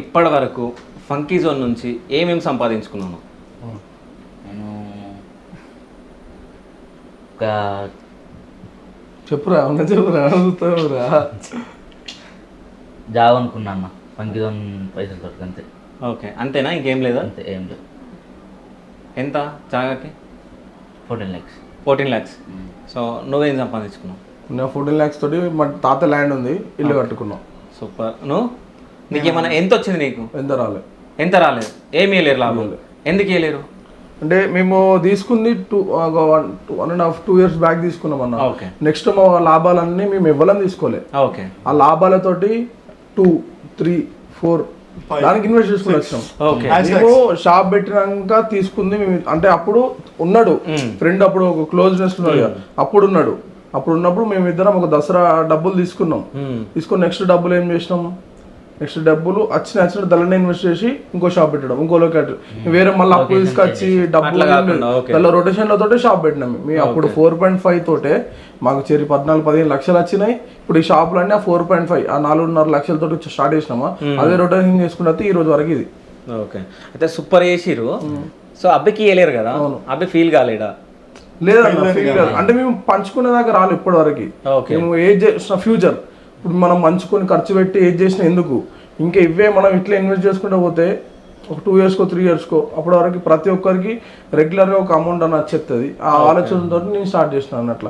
ఇప్పటి వరకు funky zone నుంచి ఏమేమి సంపాదించుకున్నాను? నేను ఒక చెప్పురా చెప్పురా జాబ్ అనుకున్నా అన్న, ఫంకీ జోన్ పైసలు దొరక అంతే. ఓకే, అంతేనా? ఇంకేం లేదా? అంతే, ఏం లేదు. ఎంత జాగాకి? 14 lakhs. 14 lakhs. సో నువ్వేం సంపాదించుకున్నావు? నా 14 lakhs తోటి మా తాత ల్యాండ్ ఉంది, ఇల్లు కట్టుకున్నాం. సూపర్. నువ్వు నీకేమన్నా ఎంత వచ్చింది? నీకు ఎంత రాలేదు. ఎంత రాలేదు? ఏమీ వేయలేరు లాభం. ఎందుకు వేయలేరు అంటే మేము తీసుకుంది 1.5-2 years బ్యాక్ తీసుకున్నాం అన్న. ఓకే. నెక్స్ట్ మా లాభాలన్నీ మేము ఇవ్వాలని తీసుకోలేదు. ఓకే. ఆ లాభాలతోటి 2-3-4 దానికి ఇన్వెస్ట్ చేసుకుని వచ్చినాం. మేము షాప్ పెట్టినాక తీసుకుంది మేము. అంటే అప్పుడు ఉన్నాడు ఫ్రెండ్, అప్పుడు ఒక క్లోజ్నెస్ ఉన్నాడు, అప్పుడు ఉన్నాడు. అప్పుడు ఉన్నప్పుడు మేము ఇద్దరం ఒక దసరా డబ్బులు తీసుకున్నాం. తీసుకుని నెక్స్ట్ డబ్బులు ఏం చేసినాం, నెక్స్ట్ డబ్బులు వచ్చిన దళనే ఇన్వెస్ట్ చేసి ఇంకో షాప్ పెట్టడం, ఇంకో లొకేటర్, వేరే మళ్ళీ అప్పు తీసుకొచ్చి డబ్బులు రొటేషన్లతో షాప్ పెట్టినాం. మేము అప్పుడు 4.5 తోటే మాకు చేరి 14-15 లక్షలు వచ్చినాయి. ఇప్పుడు ఈ షాపులన్నీ ఆ 4.5 ఆ 4.5 లక్షలతో స్టార్ట్ చేసినామా, అదే రొటేషన్ చేసుకుంటే ఈ రోజు వరకు ఇది. ఓకే. అయితే సూపర్ చేసిరు. సో అబ్బాయికి వేయలేరు కదా, అబ్బాయి ఫీల్ కాలేడా? లేదన్న ఫీల్ కాదు. అంటే మేము పంచుకునే దాకా రాలి ఇప్పటి వరకు. మేము ఏజ్ చేసిన ఫ్యూచర్ ఇప్పుడు మనం మంచుకొని ఖర్చు పెట్టి ఏజ్ చేసిన ఎందుకు, ఇంకా ఇవే మనం ఇట్లా ఇన్వెస్ట్ చేసుకుంటూ పోతే ఒక 2 yearsకో 3 yearsకో అప్పటి వరకు ప్రతి ఒక్కరికి రెగ్యులర్గా ఒక అమౌంట్ అని వచ్చేస్తుంది. ఆ ఆలోచనతో నేను స్టార్ట్ చేసిన అన్నట్ల.